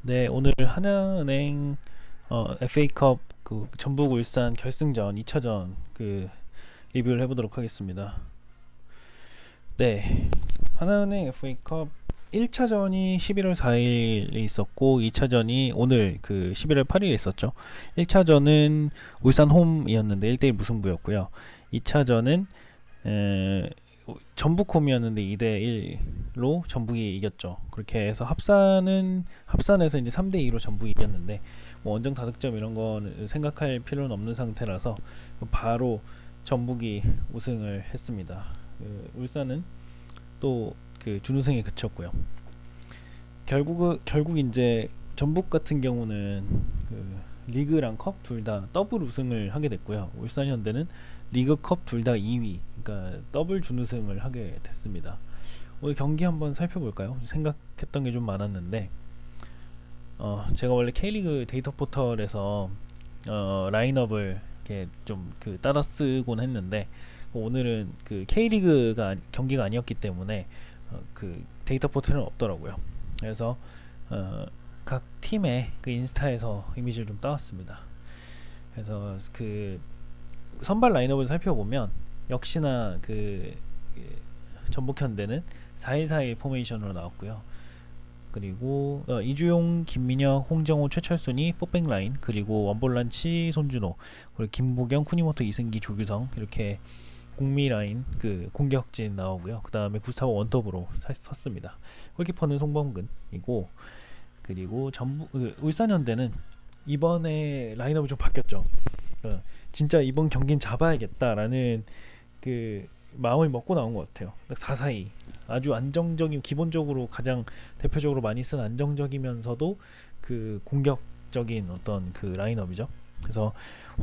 네, 오늘 하나은행 FA컵 그 전북 울산 결승전 2차전 그 리뷰를 해보도록 하겠습니다. 네, 하나은행 FA컵 1차전이 11월 4일에 있었고 2차전이 오늘 그 11월 8일에 있었죠. 1차전은 울산 홈이었는데 1대1 무승부였고요. 2차전은 전북 홈이었는데 2대1로 전북이 이겼죠. 그렇게 해서 합산에서 이제 3대2로 전북이 이겼는데 뭐 원정 다득점 이런 거는 생각할 필요는 없는 상태라서 바로 전북이 우승을 했습니다. 울산은 또 그 준우승에 그쳤고요. 결국 이제 전북 같은 경우는 그 리그랑 컵 둘 다 더블 우승을 하게 됐고요. 울산 현대는 리그컵 둘 다 2위, 그러니까 더블 준우승을 하게 됐습니다. 오늘 경기 한번 살펴볼까요? 생각했던 게 좀 많았는데 제가 원래 K리그 데이터 포털에서 라인업을 이렇게 좀 그 따라 쓰곤 했는데 오늘은 그 K리그가 경기가 아니었기 때문에 그 데이터 포털은 없더라고요. 그래서 각 팀의 그 인스타에서 이미지를 좀 따왔습니다. 그래서 그 선발 라인업을 살펴보면 역시나 그 전북 현대는 4-1-4-1 포메이션으로 나왔고요. 그리고 이주용, 김민혁, 홍정호, 최철순이 포백 라인, 그리고 원볼란치 손준호, 그리고 김보경, 쿠니모토, 이승기, 조규성 이렇게 공미 라인 그 공격진 나오고요. 그 다음에 구스타보 원톱으로 섰습니다. 골키퍼는 송범근이고, 그리고 울산현대는 이번에 라인업이 좀 바뀌었죠. 진짜 이번 경기는 잡아야겠다라는 그 마음을 먹고 나온 것 같아요. 4-4-2 아주 안정적인, 기본적으로 가장 대표적으로 많이 쓴 안정적이면서도 그 공격적인 어떤 그 라인업이죠. 그래서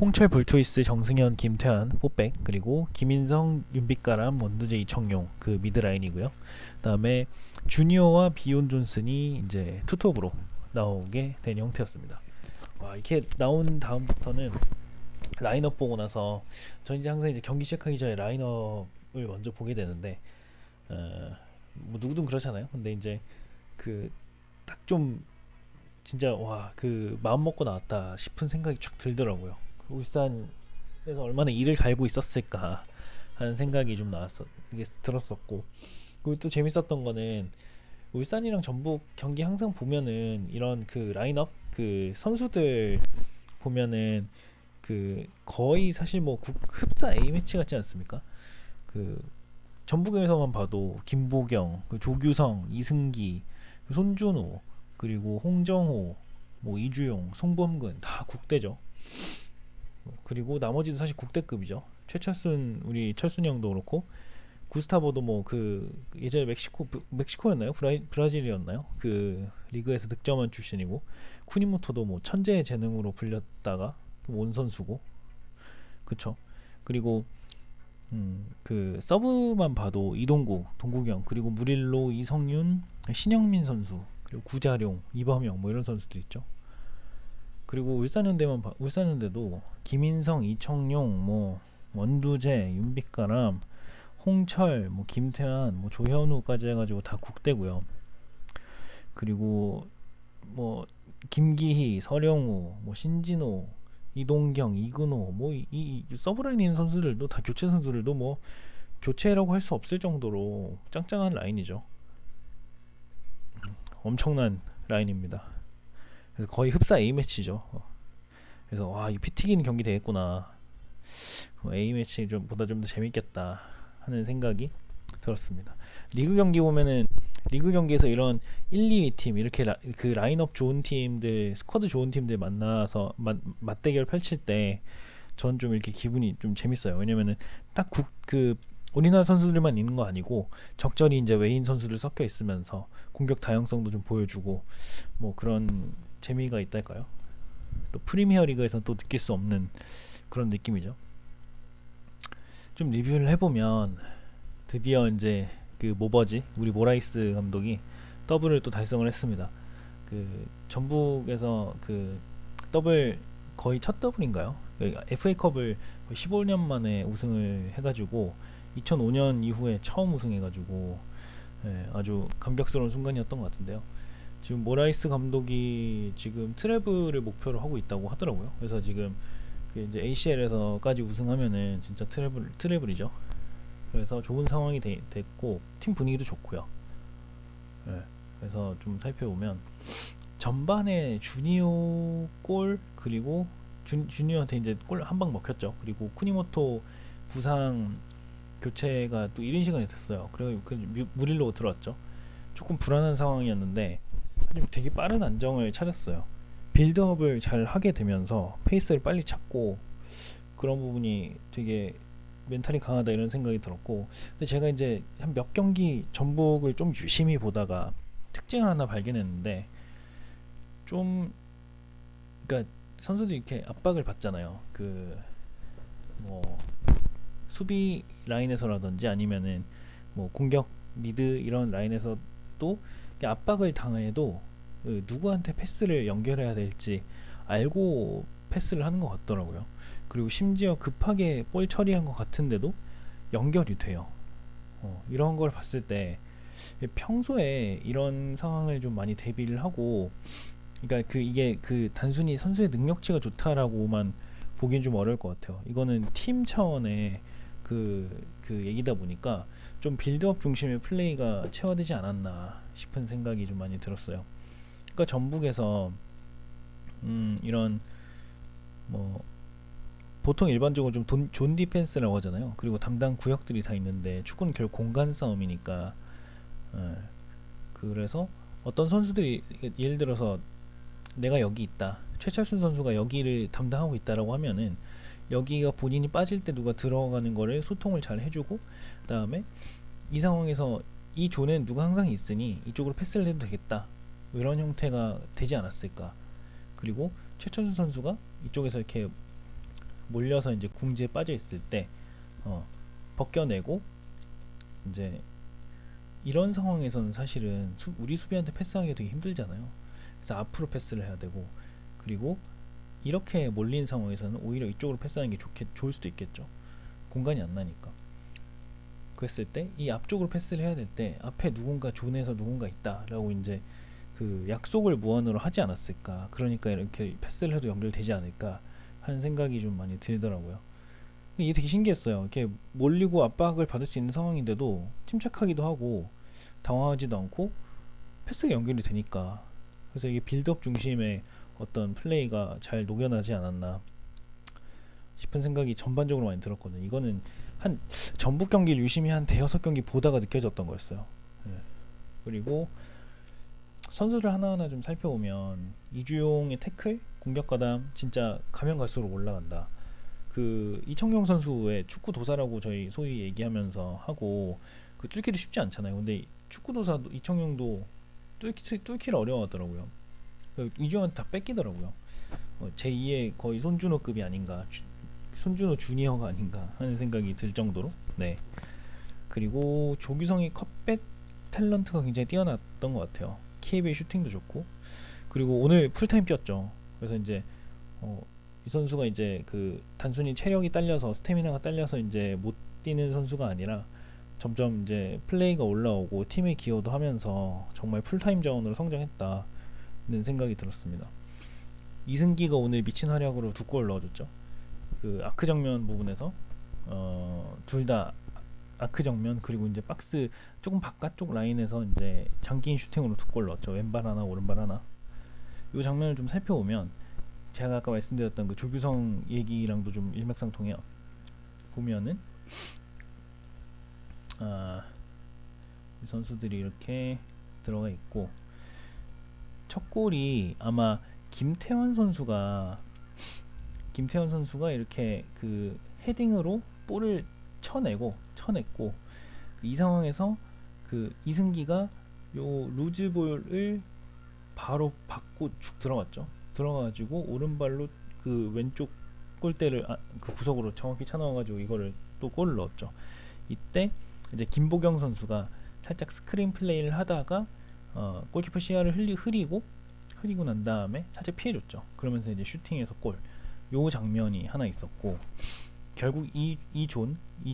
홍철, 불투이스, 정승현, 김태환 포백, 그리고 김인성, 윤빛가람, 원두재, 이청용 그 미드 라인이고요. 그다음에 주니어와 비온 존슨이 이제 투톱으로 나오게 된 형태였습니다. 와, 이렇게 나온 다음부터는 라인업 보고 나서 저 이제 항상 이제 경기 시작하기 전에 라인업을 먼저 보게 되는데 뭐 누구든 그렇잖아요. 근데 이제 그 딱 좀 진짜 와, 그 마음 먹고 나왔다 싶은 생각이 쫙 들더라고요. 울산에서 얼마나 이를 갈고 있었을까 하는 생각이 좀 나왔어, 이게 들었었고. 그리고 또 재밌었던 거는 울산이랑 전북 경기 항상 보면은 이런 그 라인업 그 선수들 보면은 그 거의 사실 뭐 흡사 A 매치 같지 않습니까? 그 전북에서만 봐도 김보경, 그 조규성, 이승기, 손준호, 그리고 홍정호, 뭐 이주용, 송범근 다 국대죠. 그리고 나머지도 사실 국대급이죠. 최철순, 우리 철순이 형도 그렇고, 구스타보도 뭐 그 예전에 멕시코였나요? 브라질이었나요? 그 리그에서 득점원 출신이고, 쿠니모토도 뭐 천재의 재능으로 불렸다가 온 선수고, 그쵸? 그리고 그 서브만 봐도 이동구, 동국영, 그리고 무릴로, 이성윤, 신영민 선수, 그리고 구자룡, 이범영 뭐 이런 선수들 있죠. 그리고 울산현대도 김인성, 이청용, 뭐 원두재, 윤빛가람, 홍철, 뭐 김태환, 뭐 조현우까지 해가지고 다 국대고요. 그리고 뭐 김기희, 서령우, 뭐 신진호, 이동경, 이근호, 뭐 이 서브라인 있는 선수들도 다 교체 선수들도 뭐 교체라고 할 수 없을 정도로 짱짱한 라인이죠. 엄청난 라인입니다. 그래서 거의 흡사 A 매치죠. 그래서 와, 이 피 튀기는 경기 되겠구나. A 매치 보다 좀 더 재밌겠다 하는 생각이 들었습니다. 리그 경기 보면은 리그 경기에서 이런 1, 2위 팀 이렇게 그 라인업 좋은 팀들, 스쿼드 좋은 팀들 만나서 맞대결 펼칠 때 전 좀 이렇게 기분이 좀 재밌어요. 왜냐면은 딱 그 우리나라 선수들만 있는 거 아니고 적절히 이제 외인 선수들 섞여 있으면서 공격 다양성도 좀 보여주고 뭐 그런 재미가 있달까요? 또 프리미어 리그에서는 또 느낄 수 없는 그런 느낌이죠. 좀 리뷰를 해보면 드디어 이제 그 모버지, 우리 모라이스 감독이 더블을 또 달성을 했습니다. 그 전북에서 그 더블 거의 첫 더블인가요? FA컵을 15년 만에 우승을 해가지고 2005년 이후에 처음 우승해가지고 아주 감격스러운 순간이었던 것 같은데요. 지금 모라이스 감독이 지금 트래블을 목표로 하고 있다고 하더라고요. 그래서 지금 그 이제 ACL에서까지 우승하면은 진짜 트래블이죠. 그래서 좋은 상황이 됐고 팀 분위기도 좋고요. 네. 그래서 좀 살펴보면 전반에 주니오 골, 그리고 주니오한테 이제 골 한 방 먹혔죠. 그리고 쿠니모토 부상 교체가 또 이른 시간이 됐어요. 그리고 무릴로 들어왔죠. 조금 불안한 상황이었는데 되게 빠른 안정을 차렸어요. 빌드업을 잘 하게 되면서 페이스를 빨리 찾고, 그런 부분이 되게 멘탈이 강하다 이런 생각이 들었고, 근데 제가 이제 한 몇 경기 전북을 좀 유심히 보다가 특징을 하나 발견했는데, 좀 그러니까 선수들이 이렇게 압박을 받잖아요. 그 뭐 수비 라인에서라든지 아니면은 뭐 공격 미드 이런 라인에서도 압박을 당해도 누구한테 패스를 연결해야 될지 알고 패스를 하는 것 같더라고요. 그리고 심지어 급하게 볼 처리한 것 같은데도 연결이 돼요. 이런 걸 봤을 때 평소에 이런 상황을 좀 많이 대비를 하고, 그러니까 이게 단순히 선수의 능력치가 좋다라고만 보기엔 좀 어려울 것 같아요. 이거는 팀 차원의 그 얘기다 보니까 좀 빌드업 중심의 플레이가 체화되지 않았나 싶은 생각이 좀 많이 들었어요. 그러니까 전북에서 이런 뭐 보통 일반적으로 좀 존 디펜스라고 하잖아요. 그리고 담당 구역들이 다 있는데 축구는 결국 공간 싸움이니까, 그래서 어떤 선수들이 예를 들어서 내가 여기 있다, 최철순 선수가 여기를 담당하고 있다라고 하면은 여기가 본인이 빠질 때 누가 들어가는 거를 소통을 잘 해주고, 그 다음에 이 상황에서 이 존엔 누가 항상 있으니 이쪽으로 패스를 해도 되겠다, 이런 형태가 되지 않았을까. 그리고 최철순 선수가 이쪽에서 이렇게 몰려서 이제 궁지에 빠져 있을 때 벗겨내고, 이제 이런 상황에서는 사실은 우리 수비한테 패스하기가 되게 힘들잖아요. 그래서 앞으로 패스를 해야 되고, 그리고 이렇게 몰린 상황에서는 오히려 이쪽으로 패스하는 게 좋을 수도 있겠죠. 공간이 안 나니까. 그랬을 때 이 앞쪽으로 패스를 해야 될 때 앞에 누군가 존에서 누군가 있다라고 이제 그 약속을 무언으로 하지 않았을까. 그러니까 이렇게 패스를 해도 연결되지 않을까 하는 생각이 좀 많이 들더라고요. 이게 되게 신기했어요. 이렇게 몰리고 압박을 받을 수 있는 상황인데도 침착하기도 하고 당황하지도 않고 패스가 연결이 되니까, 그래서 이게 빌드업 중심의 어떤 플레이가 잘 녹여나지 않았나 싶은 생각이 전반적으로 많이 들었거든요. 이거는 한 전북 경기를 유심히 한 대여섯 경기 보다가 느껴졌던 거였어요. 그리고 선수를 하나하나 좀 살펴보면 이주용의 태클, 공격 가담 진짜 가면 갈수록 올라간다. 그 이청용 선수의 축구 도사라고 저희 소위 얘기하면서 하고, 그 뚫기도 쉽지 않잖아요. 근데 축구 도사도 이청용도 뚫기를 어려워하더라고요. 이주영한테 다 뺏기더라고요. 제2의 거의 손준호급이 아닌가, 손준호 주니어가 아닌가 하는 생각이 들 정도로. 네. 그리고 조규성이 컵백 탤런트가 굉장히 뛰어났던 것 같아요. KB의 슈팅도 좋고, 그리고 오늘 풀타임 뛰었죠. 그래서 이제 이 선수가 이제 그 단순히 체력이 딸려서 스태미나가 딸려서 이제 못 뛰는 선수가 아니라 점점 이제 플레이가 올라오고 팀의 기여도 하면서 정말 풀타임 자원으로 성장했다는 생각이 들었습니다. 이승기가 오늘 미친 활약으로 2골 넣어줬죠. 그 아크 정면 부분에서 둘 다 아크 정면, 그리고 이제 박스 조금 바깥쪽 라인에서 이제 장기인 슈팅으로 2골 넣었죠. 왼발 하나 오른발 하나. 이 장면을 좀 살펴보면 제가 아까 말씀드렸던 그 조규성 얘기랑도 좀 일맥상통해요. 보면은 이 선수들이 이렇게 들어가 있고, 첫 골이 아마 김태환 선수가 이렇게 그 헤딩으로 볼을 쳐냈고, 이 상황에서 그 이승기가 요 루즈볼을 바로 받고 쭉 들어가가지고 오른발로 그 왼쪽 골대를 그 구석으로 정확히 차넣어가지고 이거를 또 골을 넣었죠. 이때 이제 김보경 선수가 살짝 스크린 플레이를 하다가 골키퍼 시야를 흐리고 난 다음에 살짝 피해줬죠. 그러면서 이제 슈팅에서 골. 요 장면이 하나 있었고, 결국 이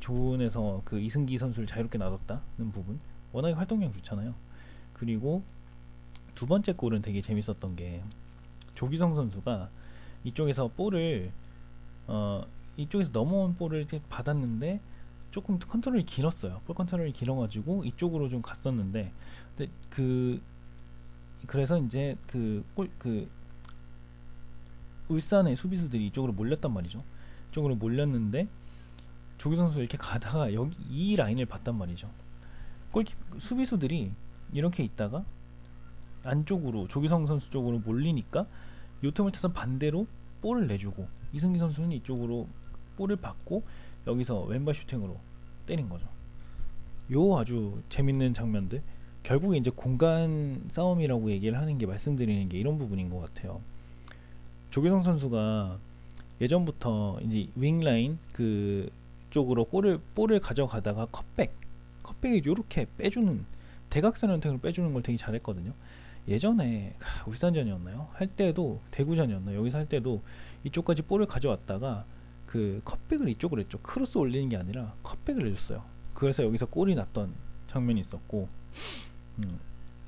존에서 그 이승기 선수를 자유롭게 놔뒀다는 부분, 워낙에 활동량 좋잖아요. 그리고 두 번째 골은 되게 재밌었던 게 조규성 선수가 이쪽에서 볼을 이쪽에서 넘어온 볼을 이렇게 받았는데 조금 컨트롤이 길었어요. 볼 컨트롤이 길어가지고 이쪽으로 좀 갔었는데, 근데 그래서 이제 울산의 수비수들이 이쪽으로 몰렸단 말이죠. 이쪽으로 몰렸는데 조규성 선수 이렇게 가다가 여기 이 라인을 봤단 말이죠. 수비수들이 이렇게 있다가 안쪽으로 조규성 선수 쪽으로 몰리니까 요 틈을 타서 반대로 볼을 내주고 이승기 선수는 이쪽으로 볼을 받고 여기서 왼발 슈팅으로 때린 거죠. 요 아주 재밌는 장면들, 결국에 이제 공간 싸움이라고 얘기를 하는 게, 말씀드리는 게 이런 부분인 것 같아요. 조규성 선수가 예전부터 이제 윙라인 그 쪽으로 볼을 가져가다가 컵백을 요렇게 빼주는, 대각선 형태로 빼주는 걸 되게 잘했거든요. 예전에 울산전이었나요? 할 때도, 대구전이었나요? 여기서 할 때도 이쪽까지 볼을 가져왔다가 그 컵백을 이쪽으로 했죠. 크로스 올리는 게 아니라 컵백을 해줬어요. 그래서 여기서 골이 났던 장면이 있었고,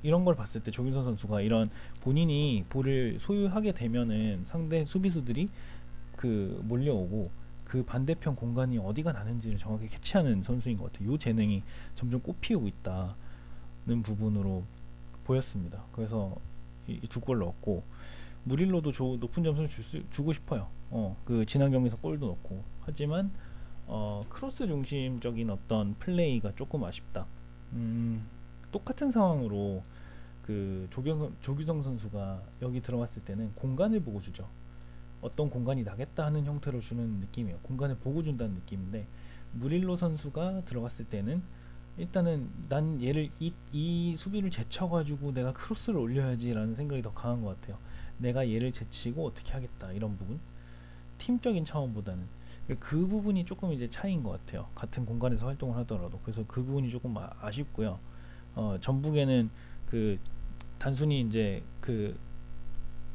이런 걸 봤을 때 조규성 선수가 이런 본인이 볼을 소유하게 되면은 상대 수비수들이 그 몰려오고 그 반대편 공간이 어디가 나는지를 정확히 캐치하는 선수인 것 같아요. 이 재능이 점점 꽃피우고 있다는 부분으로 보였습니다. 그래서 이 두 골 넣었고, 무릴로도 높은 점수를 주고 싶어요. 그 지난 경기에서 골도 넣고, 하지만 크로스 중심적인 어떤 플레이가 조금 아쉽다. 똑같은 상황으로 그 조규성 선수가 여기 들어갔을 때는 공간을 보고 주죠. 어떤 공간이 나겠다 하는 형태로 주는 느낌이에요. 공간을 보고 준다는 느낌인데, 무릴로 선수가 들어갔을 때는 일단은 난 얘를 이 수비를 제쳐가지고 내가 크로스를 올려야지 라는 생각이 더 강한 것 같아요. 내가 얘를 제치고 어떻게 하겠다, 이런 부분, 팀적인 차원보다는 그 부분이 조금 이제 차이인 것 같아요. 같은 공간에서 활동을 하더라도. 그래서 그 부분이 조금 아쉽고요. 전북에는 그 단순히 이제 그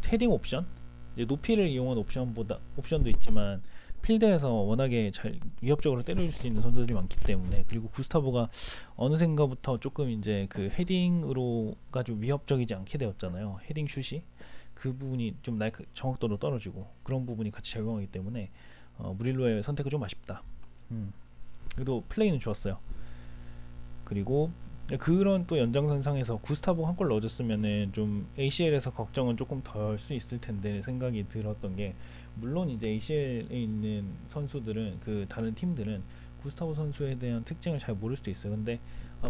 헤딩 옵션, 이제 높이를 이용한 옵션도 있지만 필드에서 워낙에 잘 위협적으로 때려줄 수 있는 선수들이 많기 때문에, 그리고 구스타보가 어느샌가부터 조금 이제 그 헤딩으로가 좀 위협적이지 않게 되었잖아요. 헤딩 슛이 그 부분이 좀 정확도도 떨어지고 그런 부분이 같이 작용하기 때문에 무릴로의 선택은 좀 아쉽다. 그래도 플레이는 좋았어요. 그리고 그런 또 연장선상에서 구스타보 한 골 넣어줬으면은 좀 ACL에서 걱정은 조금 덜 수 있을 텐데 생각이 들었던 게, 물론 이제 ACL에 있는 선수들은, 그 다른 팀들은 구스타보 선수에 대한 특징을 잘 모를 수도 있어요. 근데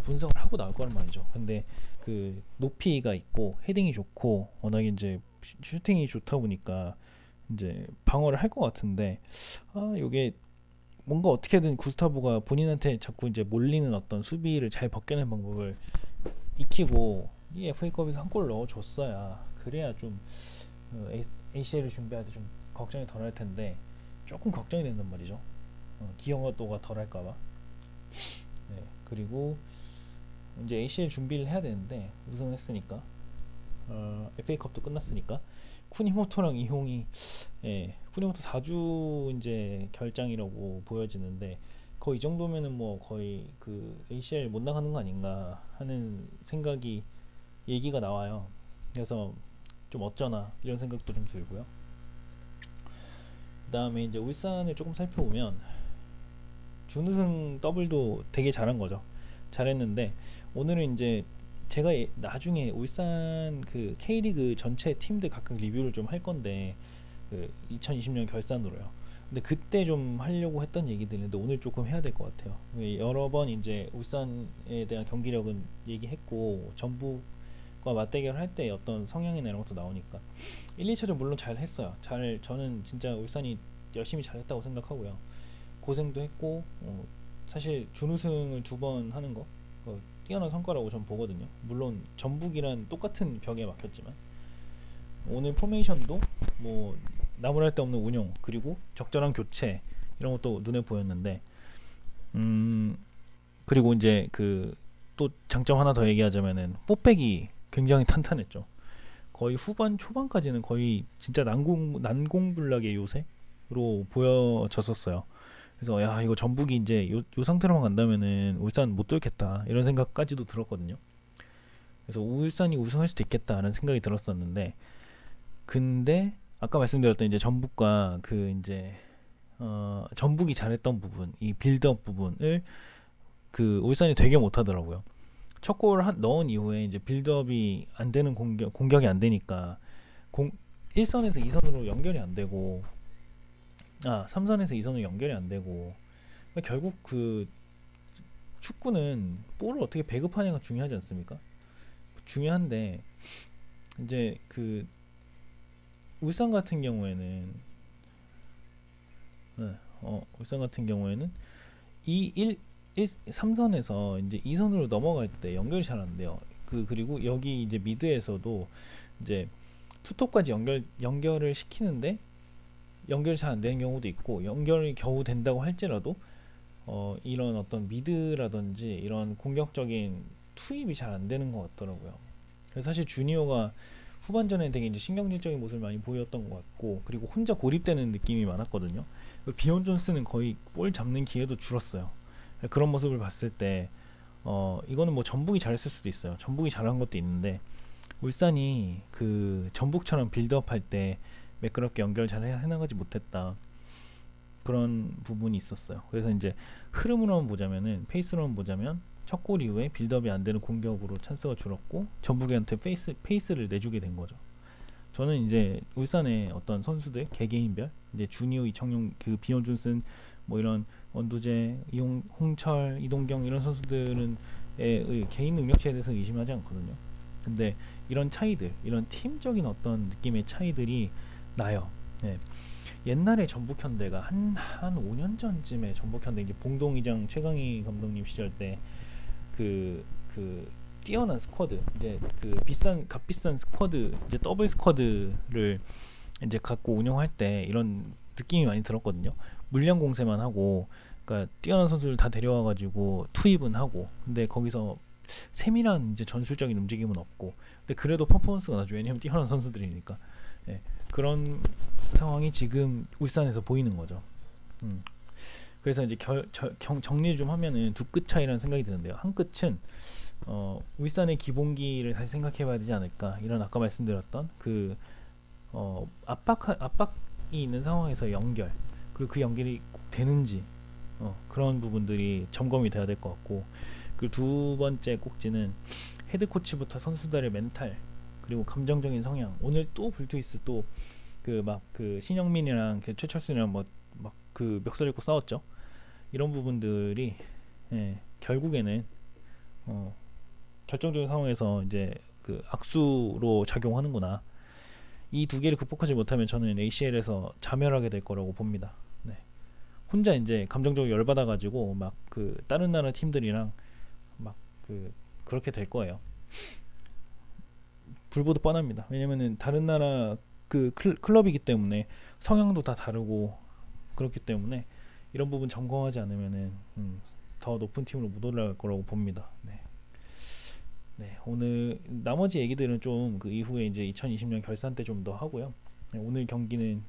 분석을 하고 나올 거란 말이죠. 근데 그 높이가 있고 헤딩이 좋고 워낙에 이제 슈팅이 좋다 보니까 이제 방어를 할 것 같은데, 요게 뭔가 어떻게든 구스타보가 본인한테 자꾸 이제 몰리는 어떤 수비를 잘 벗겨낸 방법을 익히고 이 FA컵에서 한 골 넣어줬어야, 그래야 좀 ACL을 준비할 때 좀 걱정이 덜 할 텐데 조금 걱정이 된단 말이죠. 기여도가 덜 할까봐. 네, 그리고 이제 ACL 준비를 해야 되는데 우승했으니까, FA컵도 끝났으니까 쿠니모토랑 이홍이, 쿠니모토 4주 이제 결장이라고 보여지는데, 거의 이 정도면은 뭐 거의 그 ACL 못 나가는 거 아닌가 하는 생각이, 얘기가 나와요. 그래서 좀 어쩌나 이런 생각도 좀 들고요. 그 다음에 이제 울산을 조금 살펴보면 준우승 더블도 되게 잘한 거죠. 잘했는데 오늘은 이제 제가 나중에 울산 그 K리그 전체 팀들 각각 리뷰를 좀 할 건데, 그 2020년 결산으로요. 근데 그때 좀 하려고 했던 얘기들인데 오늘 조금 해야 될 것 같아요. 여러 번 이제 울산에 대한 경기력은 얘기했고, 전북과 맞대결 할 때 어떤 성향이나 이런 것도 나오니까 1, 2차전 물론 잘 했어요. 저는 진짜 울산이 열심히 잘했다고 생각하고요. 고생도 했고, 사실 준우승을 2번 하는 거 뛰어난 성과라고 전 보거든요. 물론 전북이란 똑같은 벽에 막혔지만 오늘 포메이션도 뭐 나무랄 데 없는 운용, 그리고 적절한 교체, 이런 것도 눈에 보였는데, 그리고 이제 그 또 장점 하나 더 얘기하자면은 뽀백이 굉장히 탄탄했죠. 거의 후반 초반까지는 거의 진짜 난공불락의 요새로 보여졌었어요. 그래서 야, 이거 전북이 이제 요 상태로만 간다면은 울산 못 뚫겠다, 이런 생각까지도 들었거든요. 그래서 울산이 우승할 수도 있겠다라는 생각이 들었었는데, 근데 아까 말씀드렸던 이제 전북과 그 이제 전북이 잘했던 부분, 이 빌드업 부분을 그 울산이 되게 못하더라고요. 첫 골 넣은 이후에 이제 빌드업이 안 되는 공격이 안 되니까 1선에서 2선으로 연결이 안 되고, 3선에서 2선으로 연결이 안 되고, 결국 그 축구는 볼을 어떻게 배급하냐가 중요하지 않습니까? 중요한데 이제 그 울산 같은 경우에는 울산 같은 경우에는 이 3선에서 이제 2선으로 넘어갈 때 연결이 잘 안 돼요. 그리고 여기 이제 미드에서도 이제 투톱까지 연결을 시키는데 연결이 잘 안 되는 경우도 있고, 연결이 겨우 된다고 할지라도 이런 어떤 미드라든지 이런 공격적인 투입이 잘 안 되는 것 같더라고요. 그래서 사실 주니어가 후반전에 되게 이제 신경질적인 모습을 많이 보였던 것 같고, 그리고 혼자 고립되는 느낌이 많았거든요. 비온 존스는 거의 볼 잡는 기회도 줄었어요. 그런 모습을 봤을 때 이거는 뭐 전북이 잘했을 수도 있어요. 전북이 잘한 것도 있는데 울산이 그 전북처럼 빌드업 할 때 매끄럽게 연결 잘 해나가지 못했다, 그런 부분이 있었어요. 그래서 이제 흐름으로만 보자면은, 페이스로만 보자면 첫 골 이후에 빌드업이 안 되는 공격으로 찬스가 줄었고 전북한테 페이스를 내주게 된 거죠. 저는 이제 울산의 어떤 선수들 개개인별, 이제 주니어, 이청용, 그 비온 존슨, 뭐 이런 원두재, 홍철, 이동경 이런 선수들은 개인 능력치에 대해서 의심하지 않거든요. 근데 이런 차이들, 이런 팀적인 어떤 느낌의 차이들이 나요. 네. 옛날에 전북현대가 한 5년 전쯤에 전북현대 이제 봉동이장 최강희 감독님 시절 때 그 뛰어난 스쿼드, 이제 그 값비싼 스쿼드, 이제 더블 스쿼드를 이제 갖고 운영할 때 이런 느낌이 많이 들었거든요. 물량 공세만 하고, 그러니까 뛰어난 선수를 다 데려와가지고 투입은 하고, 근데 거기서 세밀한 이제 전술적인 움직임은 없고, 근데 그래도 퍼포먼스가 나죠. 왜냐면 뛰어난 선수들이니까. 예, 그런 상황이 지금 울산에서 보이는 거죠. 그래서 이제 정리를 좀 하면은 두 끝 차이라는 생각이 드는데요. 한 끝은 울산의 기본기를 다시 생각해봐야 되지 않을까, 이런 아까 말씀드렸던 그 압박이 있는 상황에서 연결, 그리고 그 연결이 꼭 되는지 그런 부분들이 점검이 돼야 될 것 같고, 그 두 번째 꼭지는 헤드 코치부터 선수들의 멘탈, 그리고 감정적인 성향. 오늘 또 불투이스 또 그 신영민이랑 그 최철순이랑 막 그 멱살 잡고 싸웠죠. 이런 부분들이 결국에는 결정적인 상황에서 이제 그 악수로 작용하는구나. 이 두 개를 극복하지 못하면 저는 ACL에서 자멸하게 될 거라고 봅니다. 네. 혼자 이제 감정적으로 열받아가지고 막 그 다른 나라 팀들이랑 막 그렇게 될 거예요. 불보듯 뻔합니다. 왜냐면은 다른 나라 그 클럽이기 때문에 성향도 다 다르고, 그렇기 때문에 이런 부분 점검하지 않으면은 더 높은 팀으로 못 올라갈 거라고 봅니다. 네, 오늘 나머지 얘기들은 좀 그 이후에 이제 2020년 결산 때 좀 더 하고요. 네, 오늘 경기는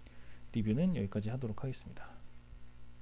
리뷰는 여기까지 하도록 하겠습니다.